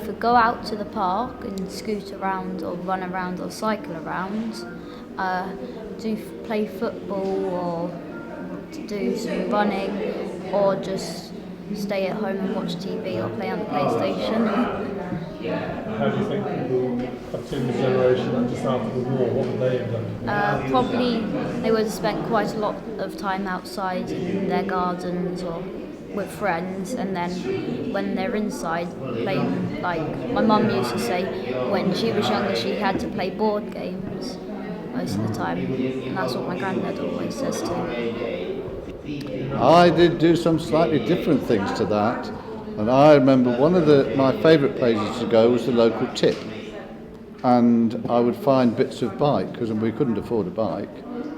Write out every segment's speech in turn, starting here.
either go out to the park and scoot around or run around or cycle around, play football or to do some running, or just stay at home and watch TV or play on the PlayStation. How do you think people up to the generation just after the war, what would they have done? Probably they would have spent quite a lot of time outside in their gardens or with friends, and then when they're inside playing, like my mum used to say when she was younger she had to play board games most of the time, and that's what my granddad always says too. I did do some slightly different things to that, and I remember one of my favourite places to go was the local tip, and I would find bits of bike because we couldn't afford a bike,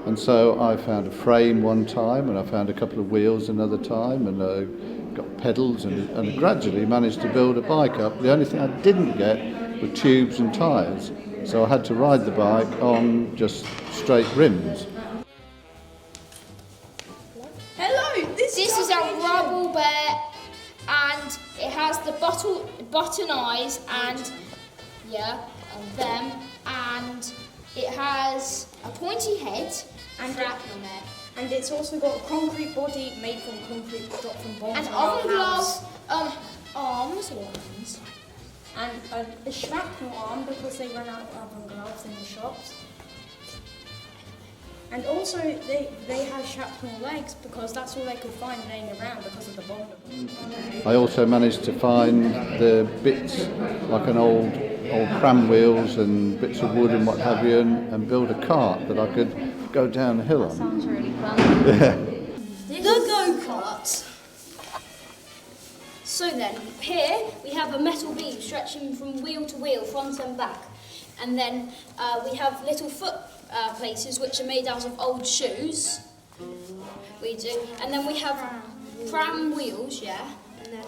and so I found a frame one time, and I found a couple of wheels another time, and got pedals, and gradually managed to build a bike up. The only thing I didn't get were tubes and tyres, so I had to ride the bike on just straight rims. Hello, this is a rubble bear, and it has the button eyes and them, and it has a pointy head and shrapnel there. And it's also got a concrete body made from concrete dropped from bombs. And oven gloves, arms. And a shrapnel arm because they run out of oven gloves in the shops. And also they have shrapnel legs because that's all they could find laying around because of the bomb. I also managed to find the bits like an old pram wheels and bits of wood and what have you, and build a cart that I could go down the hill on. Sounds really fun. Yeah. The go-kart. So then, here we have a metal beam stretching from wheel to wheel, front and back. And then we have little foot places which are made out of old shoes. We do. And then we have pram wheels, yeah. And then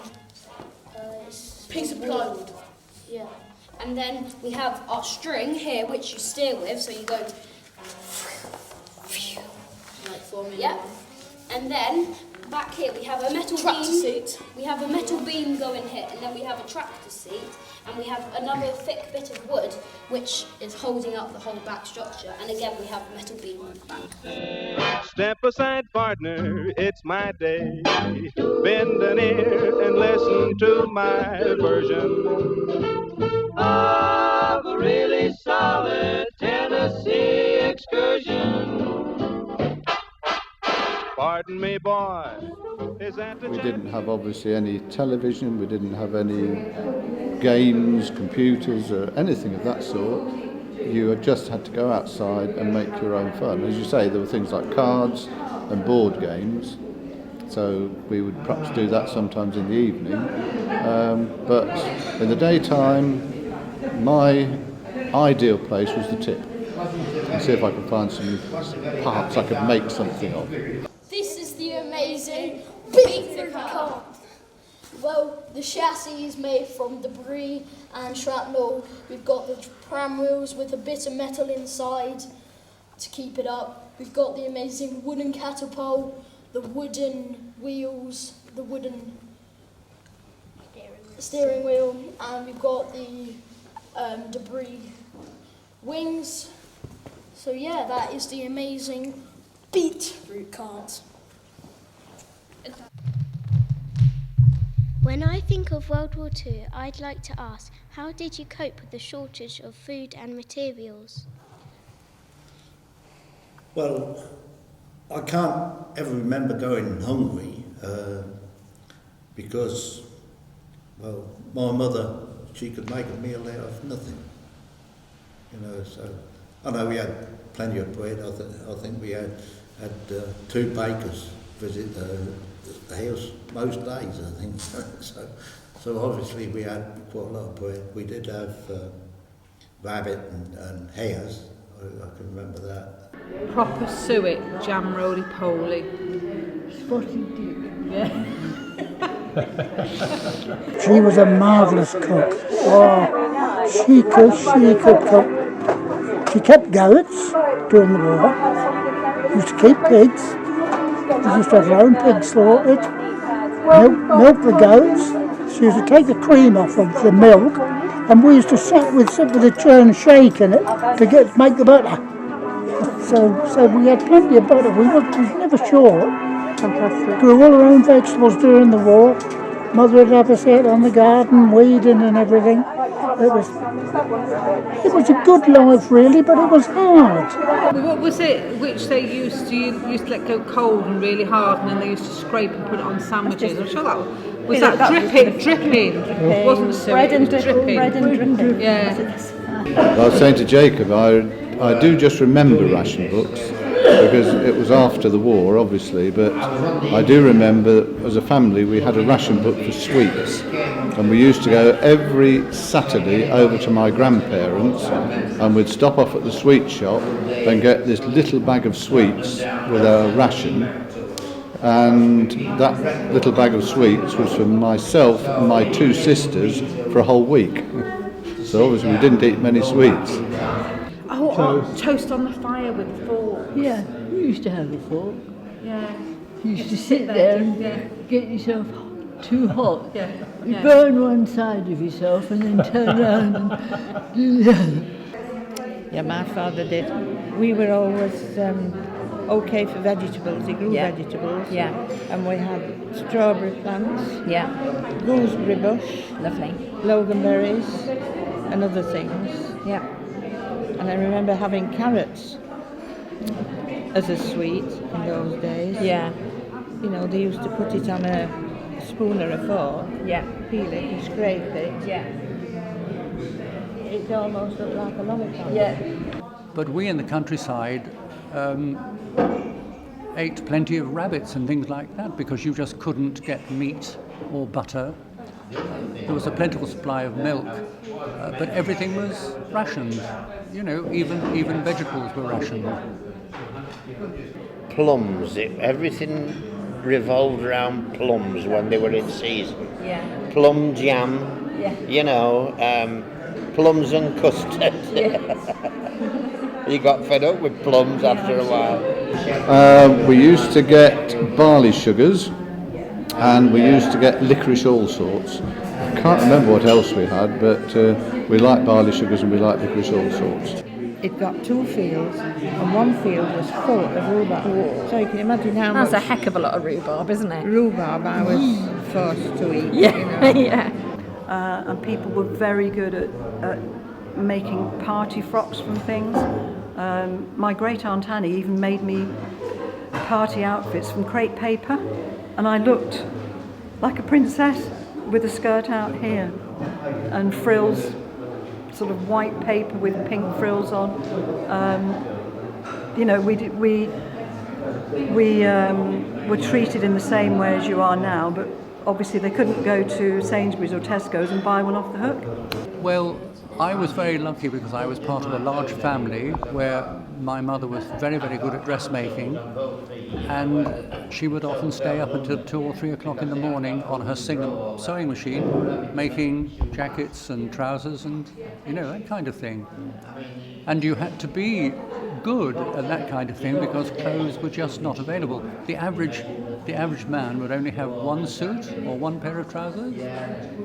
Piece of plywood. yeah. And then we have our string here, which you steer with, so you go like forming. Yep. And then back here we have a metal tractor seat. We have a metal beam going here, and then we have a tractor seat, and we have another thick bit of wood which is holding up the whole back structure. And again we have a metal beam on the back. Step aside, partner, it's my day. Bend an ear and listen to my version of a really solid Tennessee excursion. Pardon me, boy. Is that the We didn't have obviously any television, we didn't have any games, computers or anything of that sort. You just had to go outside and make your own fun. As you say, there were things like cards and board games, so we would perhaps do that sometimes in the evening. But in the daytime, my ideal place was the tip. And see if I could find some parts I could make something of. This is the amazing big car. Well, the chassis is made from debris and shrapnel. We've got the pram wheels with a bit of metal inside to keep it up. We've got the amazing wooden catapult, the wooden wheels, the wooden steering wheel, and we've got the debris wings. So yeah, that is the amazing beetroot cart. When I think of World War II, I'd like to ask, how did you cope with the shortage of food and materials? Well, I can't ever remember going hungry because, well, my mother, she could make a meal out of nothing. You know, so I know we had plenty of bread. I think we had 2 bakers visit the house most days, I think. So obviously we had quite a lot of bread. We did have rabbit and hares. I can remember that. Proper suet, jam roly-poly. Spotted dick. Yeah. She was a marvellous cook. Oh, she could cook. She kept goats during the war. Used to keep pigs. She used to have her own pigs slaughtered. Milk the goats. She used to take the cream off of the milk, and we used to sit with a churn shake in it to make the butter. So we had plenty of butter. We was never short. Fantastic. Grew all our own vegetables during the war. Mother would have us out on the garden, weeding and everything. It was a good life really, but it was hard. What was it which they used to let go cold and really hard, and then they used to scrape and put it on sandwiches? I'm sure that was dripping. It wasn't suet, bread and dripping. Bread and dripping. Yeah. I was saying to Jacob, I do just remember ration books because it was after the war, obviously, but I do remember as a family we had a ration book for sweets, and we used to go every Saturday over to my grandparents, and we'd stop off at the sweet shop and get this little bag of sweets with our ration, and that little bag of sweets was for myself and my 2 sisters for a whole week. So obviously we didn't eat many sweets. Toast on the fire with forks. Yeah, we used to have a fork. Yeah. You used to sit there and get yourself too hot. Yeah. You burn one side of yourself and then turn around and do the other. Yeah, my father did. We were always okay for vegetables. He grew vegetables. Yeah. And we had strawberry plants. Yeah. Gooseberry bush. Lovely. Loganberries and other things. Yeah. And I remember having carrots as a sweet in those days. Yeah. You know, they used to put it on a spoon or a fork. Yeah. Peel it and scrape it. Yeah. It almost looked like a lollipop. Yeah. But we in the countryside ate plenty of rabbits and things like that because you just couldn't get meat or butter. There was a plentiful supply of milk, but everything was rationed. You know, even vegetables were rationed. Plums, everything revolved around plums when they were in season. Yeah. Plum jam, Yeah. you know, plums and custard. You got fed up with plums after a while. We used to get barley sugars, and we used to get licorice all sorts. I can't remember what else we had, but we liked barley sugars and we liked licorice all sorts. It got 2 fields, and one field was full of rhubarb. So you can imagine how That's much a heck of a lot of rhubarb, isn't it? rhubarb I was forced to eat. Yeah, You know. yeah. And people were very good at making party frocks from things. My great aunt Annie even made me party outfits from crepe paper, and I looked like a princess with a skirt out here and frills, sort of white paper with pink frills on. You know, we were treated in the same way as you are now, but obviously they couldn't go to Sainsbury's or Tesco's and buy one off the hook. Well, I was very lucky because I was part of a large family where my mother was very, very good at dressmaking, and she would often stay up until 2 or 3 o'clock in the morning on her sewing machine, making jackets and trousers and, you know, that kind of thing. And you had to be good at that kind of thing because clothes were just not available. The average man would only have 1 suit or 1 pair of trousers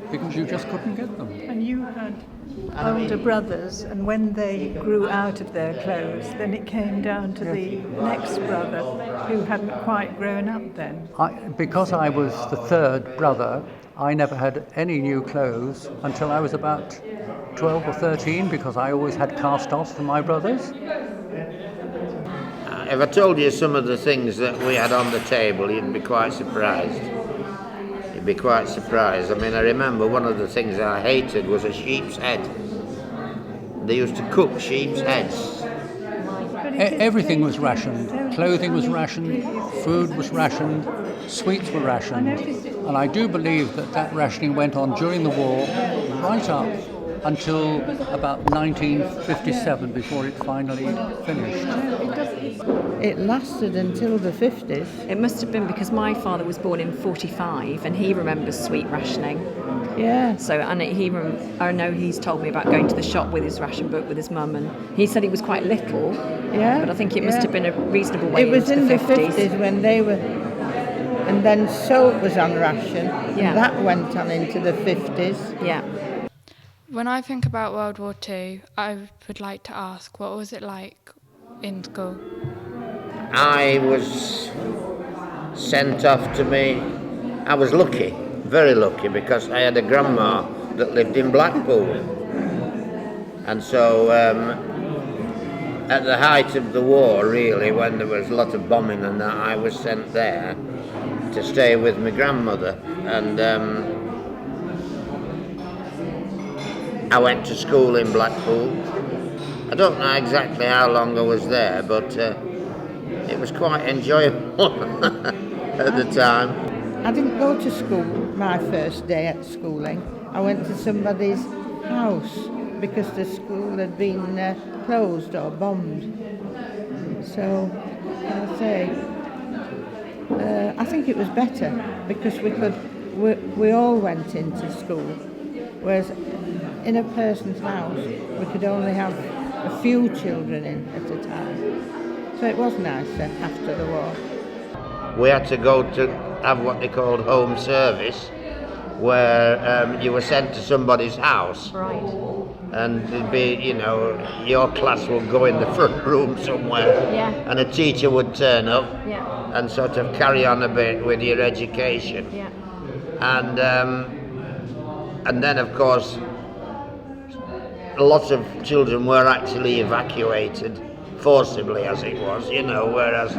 because you just couldn't get them. And you had older brothers, and when they grew out of their clothes, then it came down to the next brother who hadn't quite grown up then. Because I was the 3rd brother, I never had any new clothes until I was about 12 or 13 because I always had cast-offs for my brothers. If I told you some of the things that we had on the table, you'd be quite surprised. You'd be quite surprised. I mean, I remember one of the things I hated was a sheep's head. They used to cook sheep's heads. Everything was rationed. Clothing was rationed, food was rationed, sweets were rationed. And I do believe that rationing went on during the war, right up until about 1957 before it finally finished. It lasted until the 50s. It must have been because my father was born in 45 and he remembers sweet rationing. Yeah. So, and I know he's told me about going to the shop with his ration book with his mum, and he said he was quite little. Yeah. But I think it must have been a reasonable way It was into in the the 50s when they were, and then soap was on ration. Yeah. And that went on into the 50s. Yeah. When I think about World War II, I would like to ask, what was it like in school? I was sent off to me. I was lucky, very lucky, because I had a grandma that lived in Blackpool. And so at the height of the war, really, when there was a lot of bombing and that, I was sent there to stay with my grandmother. And I went to school in Blackpool. I don't know exactly how long I was there, but it was quite enjoyable at the time. I didn't go to school my first day at schooling. I went to somebody's house because the school had been closed or bombed. So, I'll say, I think it was better because we all went into school, whereas in a person's house we could only have a few children in at a time. So it was nicer after the war. We had to go to have what they called home service, where you were sent to somebody's house. Right. And it'd be, you know, your class would go in the front room somewhere, Yeah. and a teacher would turn up Yeah. and sort of carry on a bit with your education. Yeah. And then, of course, lots of children were actually evacuated, forcibly as it was, you know, whereas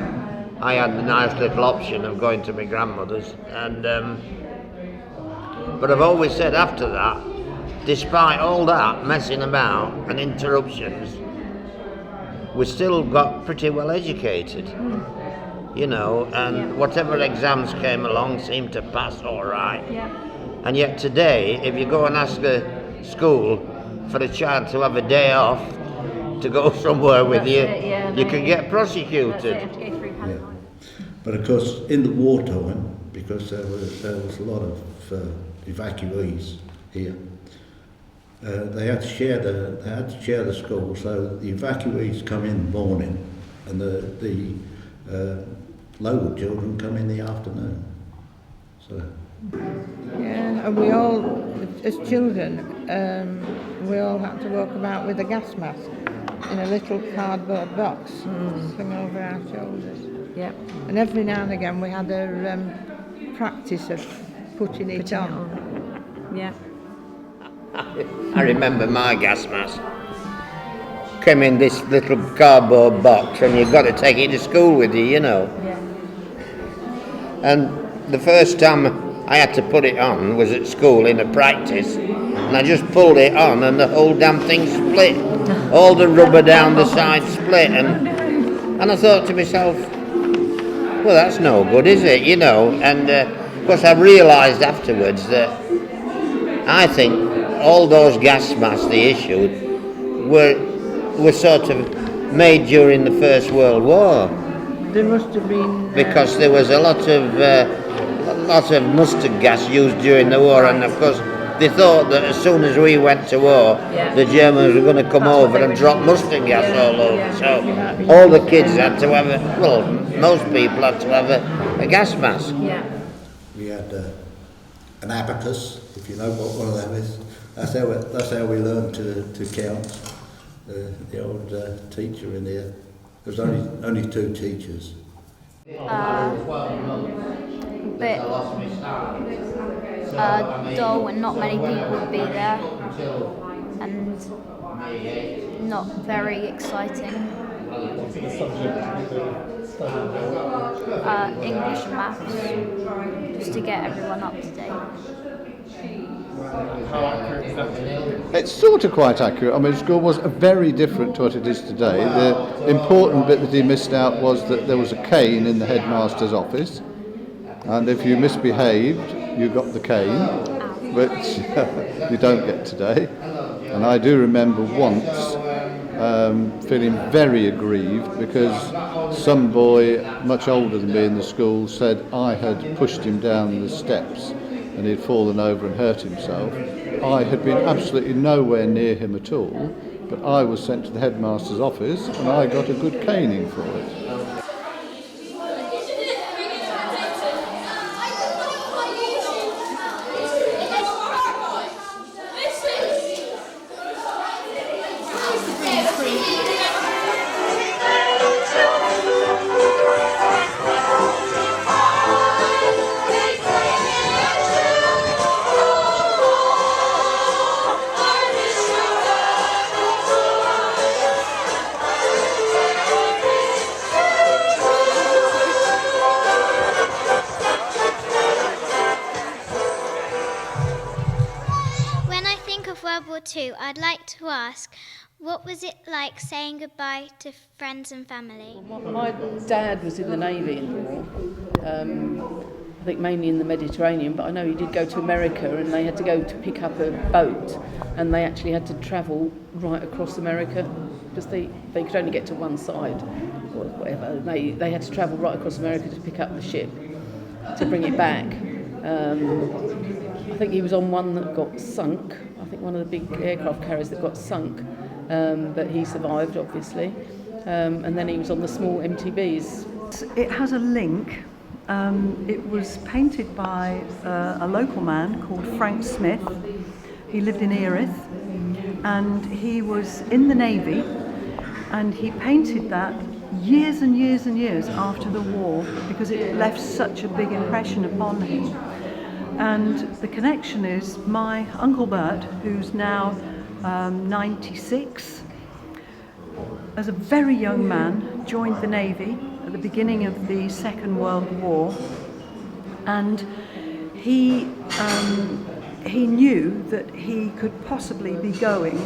I had the nice little option of going to my grandmother's. And but I've always said after that, despite all that messing about and interruptions, we still got pretty well educated, you know, and whatever exams came along seemed to pass all right. Yeah. And yet today, if you go and ask a school for a child to have a day off to go somewhere with you, you can get prosecuted. But of course, in the wartime, because there was a lot of evacuees here, they had to share the school, so the evacuees come in the morning, and the local children come in the afternoon. So. Yeah, and we all, as children, we all had to walk about with a gas mask in a little cardboard box slung over our shoulders. Yep. And every now and again we had a practice of putting it on. Yeah. I remember my gas mask came in this little cardboard box, and you've got to take it to school with you, you know. Yeah. And the first time I had to put it on was at school in a practice, and I just pulled it on and the whole damn thing split. All the rubber down the side split, and I thought to myself, well, that's no good, is it, you know? And of course I realised afterwards that I think all those gas masks they issued were sort of made during the First World War. There must have been... Because there was a lot of mustard gas used during the war, and of course they thought that as soon as we went to war, the Germans were going to come over and drop mustard gas all over. So all the kids had to have most people had to have a gas mask. Yeah. We had an abacus, if you know what one of them is. That's how we learned to count. The old teacher in here. There was only 2 teachers. Bit dull and not many people would be there, and not very exciting. English and maths, just to get everyone up to date. How accurate is that? It's sort of quite accurate. I mean, school was very different to what it is today. The important bit that he missed out was that there was a cane in the headmaster's office, and if you misbehaved, you got the cane, which you don't get today. And I do remember once feeling very aggrieved because some boy much older than me in the school said I had pushed him down the steps and he'd fallen over and hurt himself. I had been absolutely nowhere near him at all, but I was sent to the headmaster's office and I got a good caning for it. I'd like to ask, what was it like saying goodbye to friends and family? My dad was in the Navy in the war, I think mainly in the Mediterranean, but I know he did go to America and they had to go to pick up a boat and they actually had to travel right across America because they could only get to one side or whatever. They had to travel right across America to pick up the ship to bring it back. I think he was on one that got sunk. I think one of the big aircraft carriers that got sunk, but he survived, obviously. And then he was on the small MTBs. It has a link. It was painted by a local man called Frank Smith. He lived in Erith, and he was in the Navy, and he painted that years and years and years after the war because it left such a big impression upon him. And the connection is my Uncle Bert, who's now 96, as a very young man, joined the Navy at the beginning of the Second World War, and he knew that he could possibly be going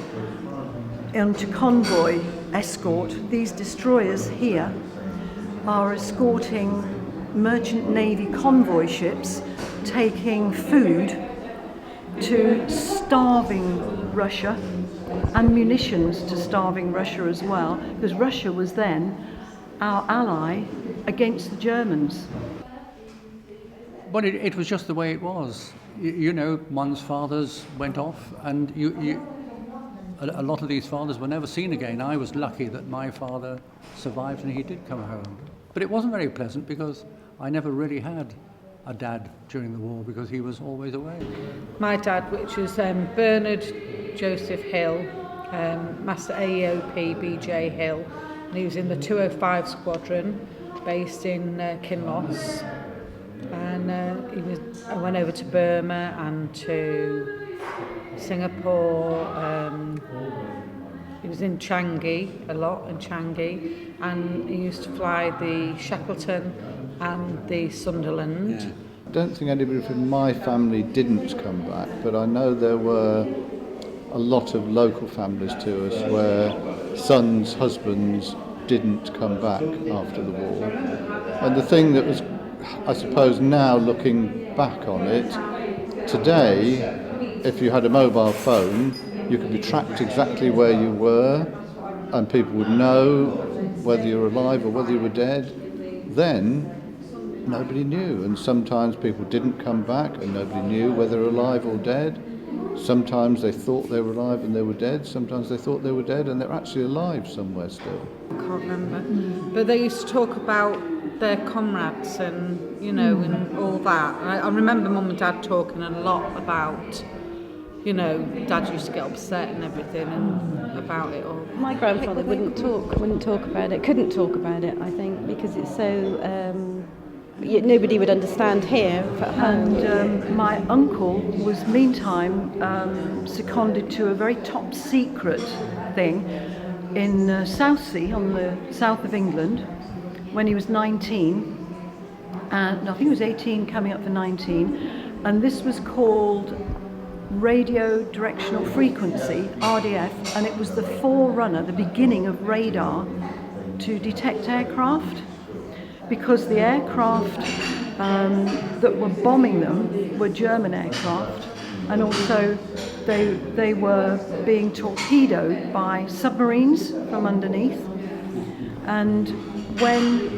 into convoy escort. These destroyers here are escorting merchant Navy convoy ships taking food to starving Russia and munitions to starving Russia as well, because Russia was then our ally against the Germans. But it was just the way it was. You know, one's fathers went off and a lot of these fathers were never seen again. I was lucky that my father survived and he did come home. But it wasn't very pleasant because I never really had a dad during the war because he was always away. My dad, which was Bernard Joseph Hill, Master AEOP BJ Hill, and he was in the 205 Squadron based in Kinloss. And I went over to Burma and to Singapore. He was in Changi a lot, in Changi, and he used to fly the Shackleton and the Sunderland. Yeah. I don't think anybody from my family didn't come back, but I know there were a lot of local families to us where sons, husbands didn't come back after the war. And the thing that was, I suppose now looking back on it, today, if you had a mobile phone, you could be tracked exactly where you were and people would know whether you were alive or whether you were dead. Then nobody knew, and sometimes people didn't come back and nobody knew whether they were alive or dead. Sometimes they thought they were alive and they were dead. Sometimes they thought they were dead and they're actually alive somewhere still. I can't remember. But they used to talk about their comrades and, you know, and all that. I remember Mum and Dad talking a lot about, you know, Dad used to get upset and everything and about it all. My grandfather wouldn't talk about it, couldn't talk about it, I think, because it's so... nobody would understand here at home. And my uncle was meantime seconded to a very top secret thing in Southsea on the south of England when he was 19, and I think he was 18 coming up for 19, and this was called Radio Directional Frequency, RDF, and it was the forerunner, the beginning of radar to detect aircraft. Because the aircraft that were bombing them were German aircraft, and also they were being torpedoed by submarines from underneath. And when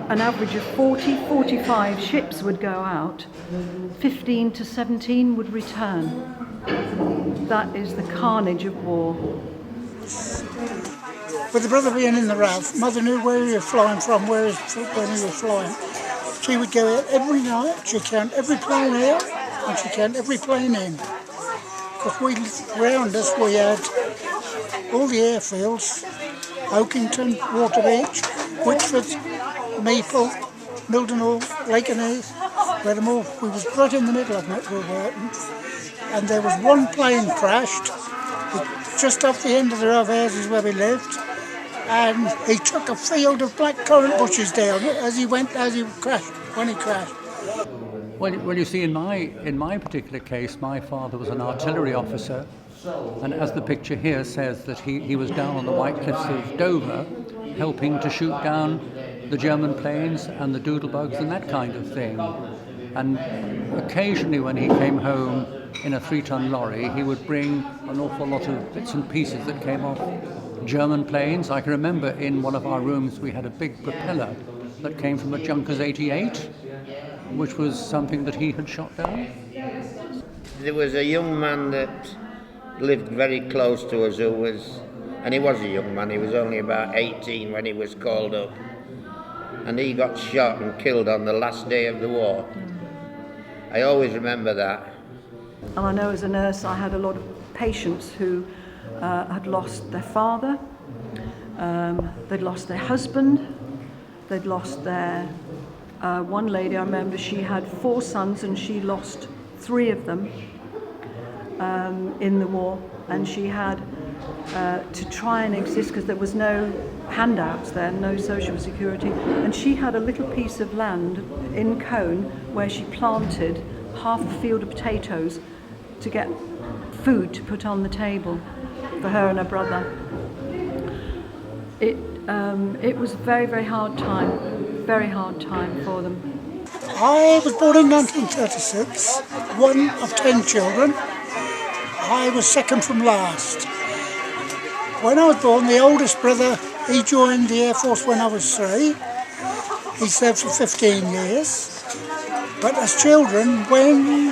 an average of 45 ships would go out, 15 to 17 would return. That is the carnage of war. With the brother being in the RAF, Mother knew where he was flying from, when he was flying. She would go out every night, she'd count every plane out, and she'd count every plane in. Because around us we had all the airfields, Oakington, Waterbeach, Whitford, Maple, Mildenhall, Lakenheath, we had them all. We was right in the middle of Wolverhampton, and there was one plane crashed, just off the end of the row of houses where we lived, and he took a field of blackcurrant bushes down when he crashed. Well, you see, in my particular case, my father was an artillery officer, and as the picture here says, that he was down on the White Cliffs of Dover, helping to shoot down the German planes and the doodlebugs and that kind of thing. And occasionally when he came home in a 3-ton lorry, he would bring an awful lot of bits and pieces that came off German planes. I can remember in one of our rooms we had a big propeller that came from a Junkers 88, which was something that he had shot down. There was a young man that lived very close to us and he was a young man, he was only about 18 when he was called up, and he got shot and killed on the last day of the war. I always remember that. And I know as a nurse I had a lot of patients who had lost their father, they'd lost their husband, they'd lost their... one lady, I remember, she had 4 sons and she lost 3 of them in the war, and she had to try and exist because there was no handouts then, no social security, and she had a little piece of land in Colne where she planted half a field of potatoes to get food to put on the table for her and her brother. It was a very, very hard time for them. I was born in 1936, one of 10 children. I was second from last. When I was born, the oldest brother, he joined the Air Force when I was 3. He served for 15 years. But as children, when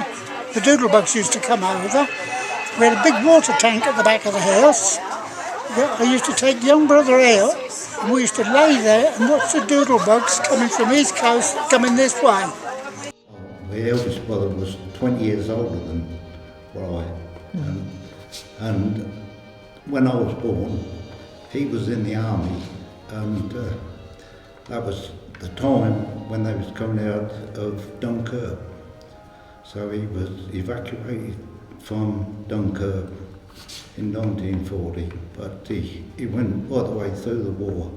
the doodlebugs used to come over, We had a big water tank at the back of the house. I used to take young brother out, and we used to lay there and watch the doodlebugs coming from East Coast coming this way. My eldest brother was 20 years older than I, and when I was born, he was in the army, and that was the time when they was coming out of Dunkirk. So he was evacuated from Dunkirk in 1940, but he went all the way through the war,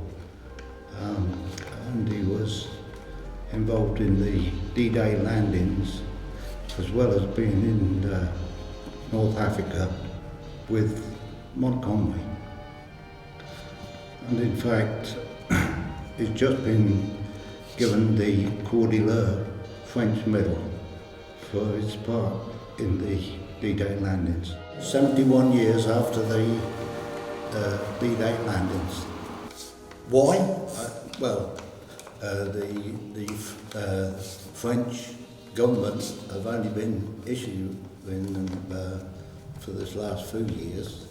and he was involved in the D-Day landings, as well as being in North Africa with Montgomery. And in fact, he's just been given the Cordelier French Medal for his part in the D-Day landings. 71 years after the D-Day landings. Why? The French government have only been issuing them for this last few years.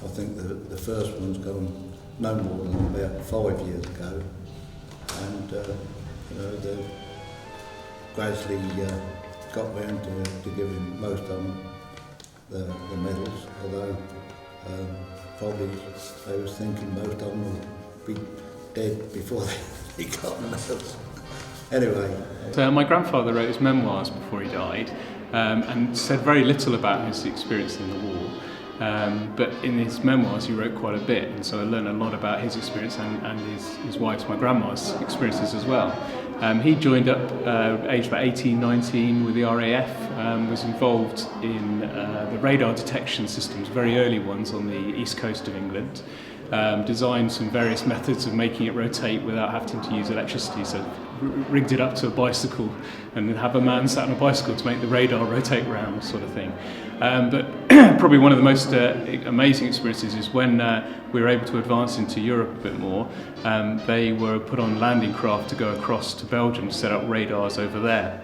I think the first one's gone no more than about 5 years ago, and they've gradually got round to giving most of them the medals, although probably they was thinking most of them would be dead before they got the medals. Anyway. So my grandfather wrote his memoirs before he died, and said very little about his experience in the war. But in his memoirs he wrote quite a bit, and so I learned a lot about his experience and his wife's, my grandma's, experiences as well. He joined up aged about 18, 19 with the RAF, was involved in the radar detection systems, very early ones on the east coast of England, designed some various methods of making it rotate without having to use electricity, so rigged it up to a bicycle and have a man sat on a bicycle to make the radar rotate round, sort of thing. But probably one of the most amazing experiences is when we were able to advance into Europe a bit more. They were put on landing craft to go across to Belgium to set up radars over there.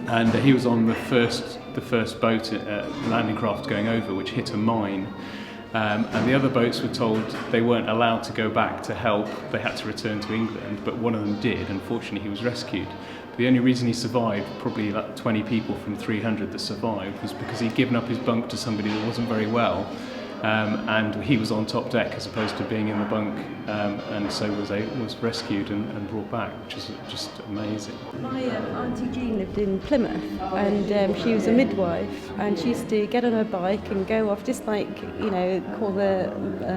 And he was on the first boat, landing craft going over, which hit a mine. And the other boats were told they weren't allowed to go back to help, they had to return to England, but one of them did, and fortunately he was rescued. But the only reason he survived, probably like 20 people from 300 that survived, was because he'd given up his bunk to somebody that wasn't very well, and he was on top deck as opposed to being in the bunk, and so was rescued and brought back, which is just amazing. My Auntie Jean lived in Plymouth, and she was a midwife, and she used to get on her bike and go off, just like, you know, call the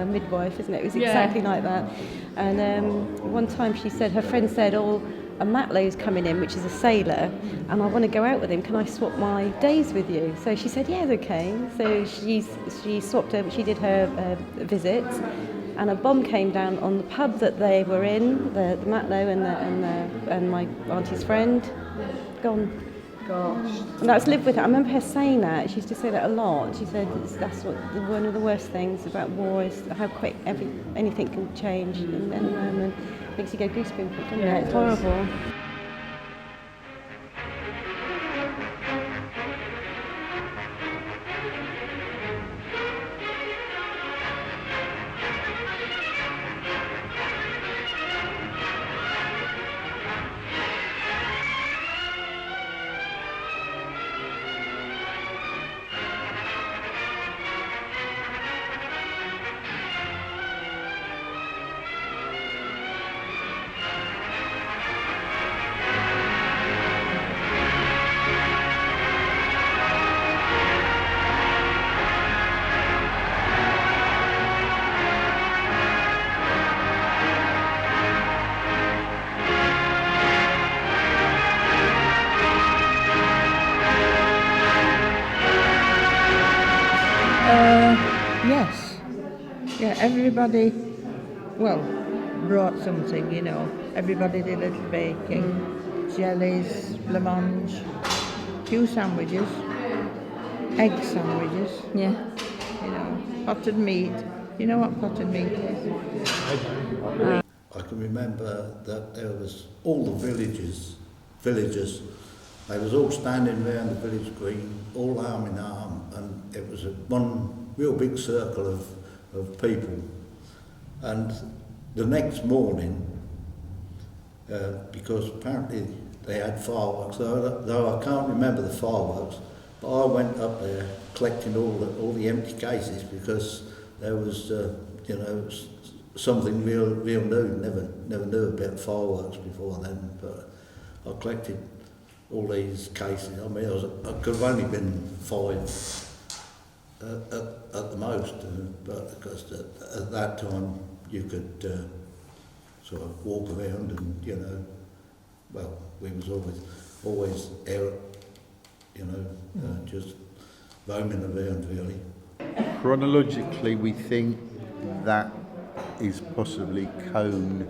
midwife, isn't it? It was exactly like that. And one time she said, her friend said, "Oh, a Matlow's coming in, which is a sailor, and I want to go out with him. Can I swap my days with you?" So she said, "Yeah, okay." So she swapped her. She did her visit, and a bomb came down on the pub that they were in. The Matlow and my auntie's friend, gone. Gosh. And that's lived with her. I remember her saying that. She used to say that a lot. She said that's one of the worst things about war is how quick anything can change in a moment. Makes you go goosebumps, doesn't it? It's horrible. Yes. Yeah, everybody, well, brought something, you know. Everybody did a little baking, jellies, blancmange, few sandwiches, egg sandwiches. Yeah. You know, potted meat. You know what potted meat is? I can remember that there was all the villagers they was all standing round the village green, all arm in arm, and it was one real big circle of people. And the next morning, because apparently they had fireworks, though I can't remember the fireworks, but I went up there collecting all the empty cases because there was, you know, something real new. Never knew about fireworks before then, but I collected all these cases. I mean, I could have only been 5 at the most, but because at that time you could sort of walk around and, you know, well, we was always out, you know, just roaming around really. Chronologically, we think that is possibly Colne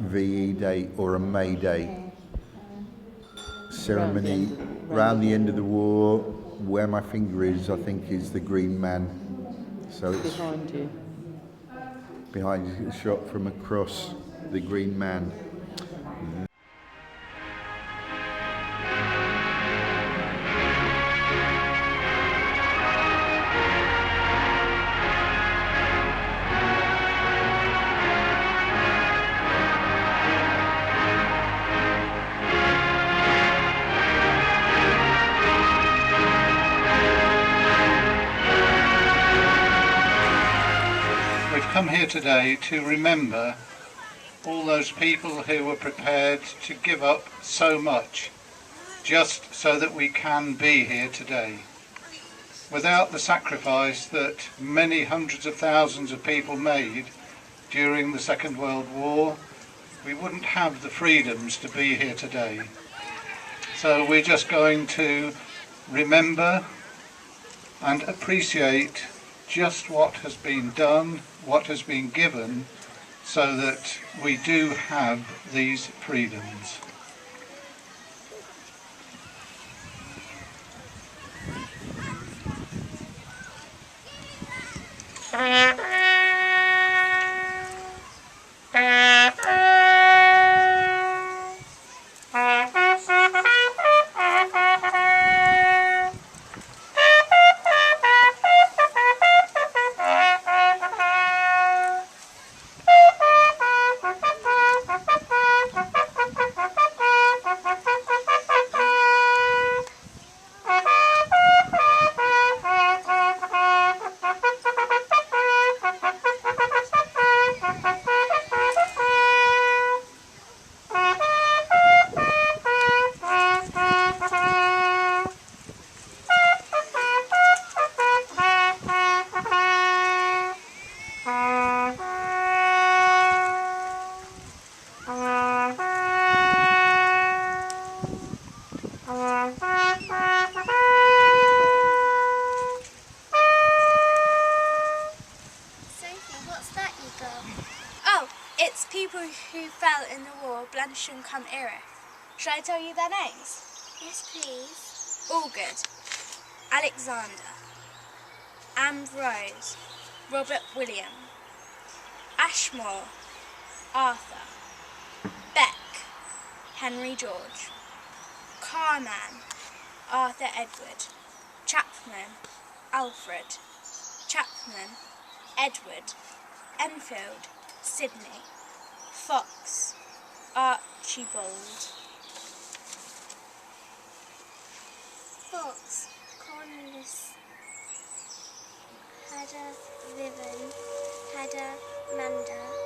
VE Day or a May Day ceremony round the end of the war. Where my finger is, I think, is the Green Man. So it's behind you. Behind you, shot from across the Green Man. Come here today to remember all those people who were prepared to give up so much just so that we can be here today. Without the sacrifice that many hundreds of thousands of people made during the Second World War, we wouldn't have the freedoms to be here today. So we're just going to remember and appreciate just what has been done, what has been given, so that we do have these freedoms. Who fell in the war of Bluntisham Colne. Shall I tell you their names? Yes, please. All good. Alexander, Ambrose, Robert William, Ashmore, Arthur, Beck, Henry George, Carman, Arthur Edward, Chapman, Alfred, Chapman, Edward, Enfield, Sydney, Fox, Archibald. Fox, Cornelius, Hedda, Vivian, Hedda, Manda,